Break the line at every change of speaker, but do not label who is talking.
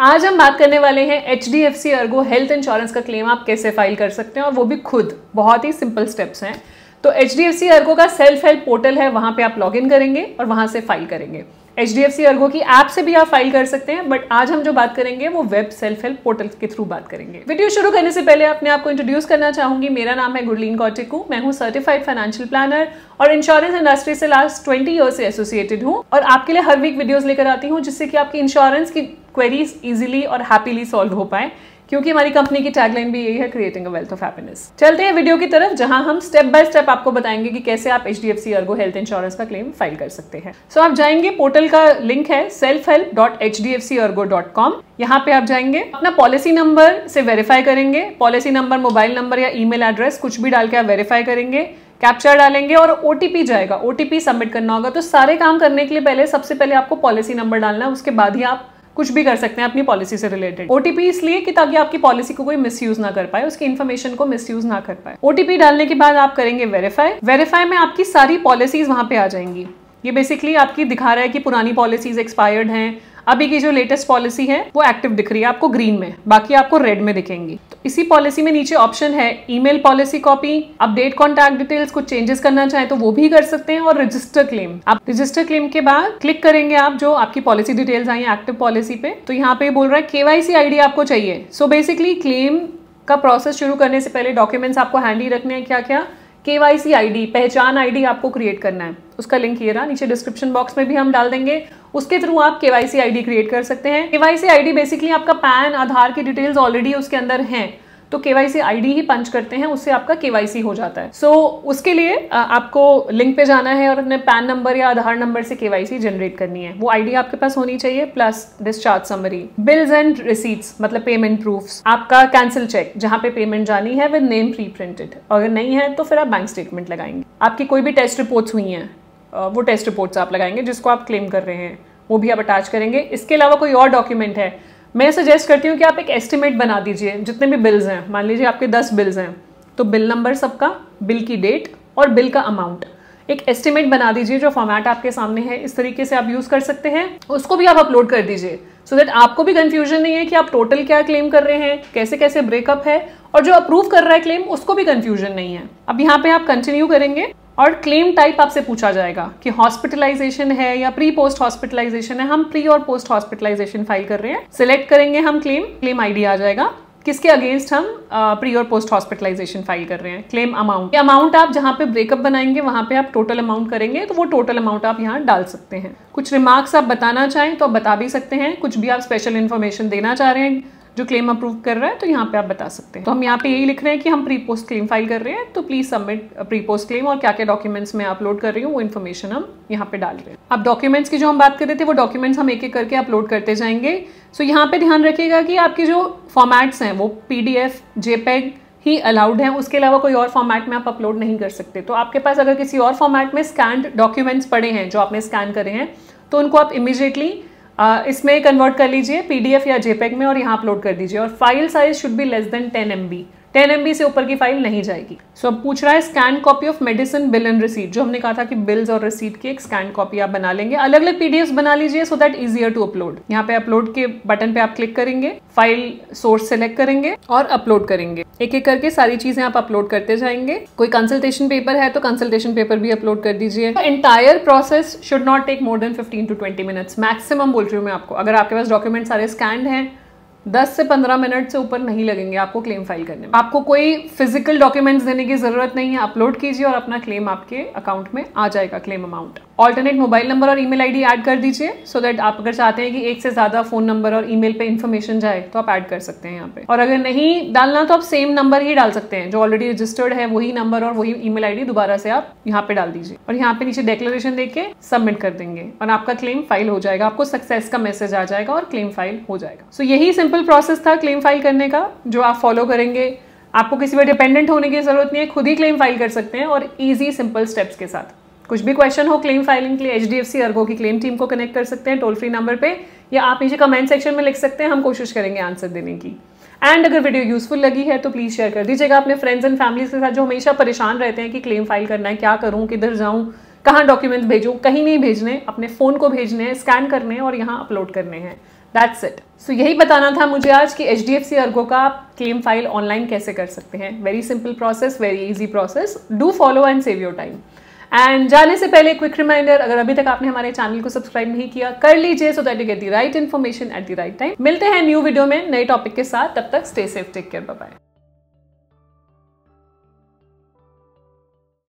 आज हम बात करने वाले हैं HDFC अर्गो हेल्थ इंश्योरेंस का क्लेम आप कैसे फाइल कर सकते हैं, और वो भी खुद। बहुत ही सिंपल स्टेप्स हैं। तो HDFC अर्गो का सेल्फ हेल्प पोर्टल है, वहां पे आप लॉगिन करेंगे और वहां से फाइल करेंगे। HDFC अर्गो की ऐप से भी आप फाइल कर सकते हैं, बट आज हम जो बात करेंगे वो वेब सेल्फ हेल्प पोर्टल के थ्रू बात करेंगे। वीडियो शुरू करने से पहले अपने आप को इंट्रोड्यूस करना चाहूंगी। मेरा नाम है गुरलीन कौटिकू। मैं हूँ सर्टिफाइड फाइनेंशियल प्लानर और इंश्योरेंस इंडस्ट्री से लास्ट 20 ईयर से एसोसिएटेड हूँ, और आपके लिए हर वीक वीडियोस लेकर आती हूँ जिससे कि आपकी इंश्योरेंस की क्वेरीज इजीली और हैप्पीली सॉल्व हो पाए, क्योंकि हमारी कंपनी की टैगलाइन भी यही है, creating a wealth of happiness. चलते हैं वीडियो की तरफ, जहां हम स्टेप बाय स्टेप आपको बताएंगे कि कैसे आप HDFC अर्गो हेल्थ इंश्योरेंस का क्लेम फाइल कर सकते हैं। आप जाएंगे, पोर्टल का लिंक है selfhelp.hdfcargo.com। यहाँ पे आप जाएंगे, अपना पॉलिसी नंबर से वेरीफाई करेंगे। पॉलिसी नंबर, मोबाइल नंबर या ईमेल एड्रेस कुछ भी डाल के आप वेरीफाई करेंगे, कैप्चर डालेंगे और OTP जाएगा। OTP सबमिट करना होगा। तो सारे काम करने के लिए पहले सबसे पहले आपको पॉलिसी नंबर डालना है, उसके बाद ही आप कुछ भी कर सकते हैं अपनी पॉलिसी से रिलेटेड। OTP इसलिए कि ताकि आपकी पॉलिसी को कोई मिसयूज ना कर पाए, उसकी इन्फॉर्मेशन को मिसयूज ना कर पाए। OTP डालने के बाद आप करेंगे वेरीफाई। वेरीफाई में आपकी सारी पॉलिसीज वहां पे आ जाएंगी। ये बेसिकली आपकी दिखा रहा है कि पुरानी पॉलिसीज एक्सपायर्ड हैं, अभी की जो लेटेस्ट पॉलिसी है वो एक्टिव दिख रही है आपको ग्रीन में, बाकी आपको रेड में दिखेंगी। तो इसी पॉलिसी में नीचे ऑप्शन है email policy copy, update contact details, कुछ चेंजेस करना चाहे तो वो भी कर सकते हैं, और रजिस्टर क्लेम। आप रजिस्टर क्लेम के बाद क्लिक करेंगे आप जो आपकी पॉलिसी डिटेल्स आई है एक्टिव पॉलिसी पे, तो यहाँ पे बोल रहा है KYC ID आपको चाहिए। सो बेसिकली क्लेम का प्रोसेस शुरू करने से पहले डॉक्यूमेंट्स आपको हैंडी रखने हैं। क्या क्या? KYC ID, पहचान ID आपको क्रिएट करना है। उसका लिंक ये रहा, नीचे डिस्क्रिप्शन बॉक्स में भी हम डाल देंगे। उसके थ्रू आप KYC ID क्रिएट कर सकते हैं। KYC ID बेसिकली आपका पैन, आधार की डिटेल्स ऑलरेडी उसके अंदर हैं, तो KYC ID ही पंच करते हैं, उससे आपका KYC हो जाता है। उसके लिए आपको लिंक पे जाना है और अपने पैन नंबर या आधार नंबर से KYC जनरेट करनी है। वो ID आपके पास होनी चाहिए, plus discharge summary, bills and receipts मतलब पेमेंट प्रूफ्स, आपका कैंसिल चेक जहां पे पेमेंट जानी है विद नेम प्री प्रिंटेड। अगर नहीं है तो फिर आप बैंक स्टेटमेंट लगाएंगे। आपकी कोई भी टेस्ट रिपोर्ट्स हुई हैं वो टेस्ट रिपोर्ट्स आप लगाएंगे, जिसको आप क्लेम कर रहे हैं वो भी आप अटैच करेंगे। इसके अलावा कोई और डॉक्यूमेंट है, मैं सजेस्ट करती हूँ कि आप एक एस्टिमेट बना दीजिए। जितने भी बिल्स हैं, मान लीजिए आपके 10 बिल्स हैं, तो बिल नंबर सबका, बिल की डेट और बिल का अमाउंट, एक एस्टिमेट बना दीजिए। जो फॉर्मेट आपके सामने है इस तरीके से आप यूज कर सकते हैं। उसको भी आप अपलोड कर दीजिए, सो दैट आपको भी कंफ्यूजन नहीं है कि आप टोटल क्या क्लेम कर रहे हैं, कैसे कैसे ब्रेकअप है, और जो अप्रूव कर रहा है क्लेम उसको भी कंफ्यूजन नहीं है। अब यहाँ पे आप कंटिन्यू करेंगे और क्लेम टाइप आपसे पूछा जाएगा कि हॉस्पिटलाइजेशन है या प्री पोस्ट हॉस्पिटलाइजेशन है। हम प्री और पोस्ट हॉस्पिटलाइजेशन फाइल कर रहे हैं। सिलेक्ट करेंगे हम क्लेम ID आ जाएगा किसके अगेंस्ट हम प्री और पोस्ट हॉस्पिटलाइजेशन फाइल कर रहे हैं। क्लेम अमाउंट, ये अमाउंट आप जहां पे ब्रेकअप बनाएंगे वहां पे आप टोटल अमाउंट करेंगे, तो वो टोटल अमाउंट आप यहाँ डाल सकते हैं। कुछ रिमार्क्स आप बताना चाहें तो आप बता भी सकते हैं। कुछ भी आप स्पेशल इन्फॉर्मेशन देना चाह रहे हैं जो क्लेम अप्रूव कर रहा है, तो यहाँ पे आप बता सकते हैं। तो हम यहाँ पे यही लिख रहे हैं कि हम प्री पोस्ट क्लेम फाइल कर रहे हैं, तो please submit pre post claim, और क्या क्या डॉक्यूमेंट्स मैं अपलोड कर रही हूँ वो इन्फॉर्मेशन हम यहाँ पे डाल रहे हैं। अब डॉक्यूमेंट्स की जो हम बात कर रहे थे वो डॉक्यूमेंट्स हम एक एक करके अपलोड करते जाएंगे। सो यहाँ पे ध्यान रखिएगा कि आपकी जो फॉर्मेट्स हैं वो PDF, JPEG ही अलाउड है। उसके अलावा कोई और फॉर्मेट में आप अपलोड नहीं कर सकते। तो आपके पास अगर किसी और फॉर्मेट में स्कैन्ड डॉक्यूमेंट्स पड़े हैं जो आपने स्कैन करे हैं, तो उनको आप इमीडिएटली इसमें कन्वर्ट कर लीजिए PDF या JPEG में और यहाँ अपलोड कर दीजिए। और file size should be less than 10 MB। 10 MB से ऊपर की फाइल नहीं जाएगी। अब पूछ रहा है scan copy of medicine bill and receipt. जो हमने कहा था कि बिल्स और रिसीट की एक स्कैन कॉपी आप बना लेंगे। अलग अलग PDFs बना लीजिए so that easier to upload. यहाँ पे अपलोड के बटन पे आप क्लिक करेंगे, फाइल सोर्स सेलेक्ट करेंगे और अपलोड करेंगे। एक एक करके सारी चीजें आप अपलोड करते जाएंगे। कोई कंसल्टेशन पेपर है तो कंसल्टेशन पेपर भी अपलोड कर दीजिए। Entire process should not take more than 15 to 20 minutes maximum बोल रही हूँ मैं आपको। अगर आपके पास डॉक्यूमेंट सारे स्कैंड हैं 10 से 15 मिनट से ऊपर नहीं लगेंगे आपको क्लेम फाइल करने में। आपको कोई फिजिकल डॉक्यूमेंट्स देने की जरूरत नहीं है। अपलोड कीजिए और अपना क्लेम आपके अकाउंट में आ जाएगा, claim amount. Alternate mobile number और ईमेल ID ऐड कर दीजिए, सो दैट आप अगर चाहते हैं कि एक से ज्यादा फोन नंबर और ईमेल पे इन्फॉर्मेशन जाए तो आप ऐड कर सकते हैं यहाँ पे। और अगर नहीं डालना तो आप सेम नंबर ही डाल सकते हैं जो ऑलरेडी रजिस्टर्ड है, वही नंबर और वही ईमेल ID दोबारा से आप यहाँ पे डाल दीजिए और यहाँ पे नीचे डिक्लेरेशन देके सबमिट कर देंगे और आपका क्लेम फाइल हो जाएगा। आपको सक्सेस का मैसेज आ जाएगा और क्लेम फाइल हो जाएगा। सो यही सिंपल प्रोसेस था क्लेम फाइल करने का, जो आप फॉलो करेंगे। आपको किसी पर डिपेंडेंट होने की जरूरत नहीं है, खुद ही क्लेम फाइल कर सकते हैं और इजी सिंपल स्टेप्स के साथ। कुछ भी क्वेश्चन हो क्लेम फाइलिंग के लिए HDFC अर्गो की क्लेम टीम को कनेक्ट कर सकते हैं टोल फ्री नंबर पे, या आप नीचे कमेंट सेक्शन में लिख सकते हैं, हम कोशिश करेंगे आंसर देने की। एंड अगर वीडियो यूजफुल लगी है तो प्लीज शेयर कर दीजिएगा अपने फ्रेंड्स एंड फैमिलीज के साथ जो हमेशा परेशान रहते हैं कि क्लेम फाइल करना है, क्या करूं, किधर जाऊं, कहाँ डॉक्यूमेंट्स भेजूं। कहीं नहीं भेजने, अपने फोन को भेजने हैं, स्कैन करने हैं और यहाँ अपलोड करने हैं। That's it. सो यही बताना था मुझे आज कि HDFC अर्गो का आप क्लेम फाइल ऑनलाइन कैसे कर सकते हैं। Very simple process, very easy process, do follow and save your time. And जाने से पहले क्विक रिमाइंडर, अगर अभी तक आपने हमारे चैनल को सब्सक्राइब नहीं किया कर लीजिए, so that you get the right information at the right time. मिलते हैं न्यू वीडियो में नए टॉपिक के साथ, तब तक stay safe, take care, bye bye.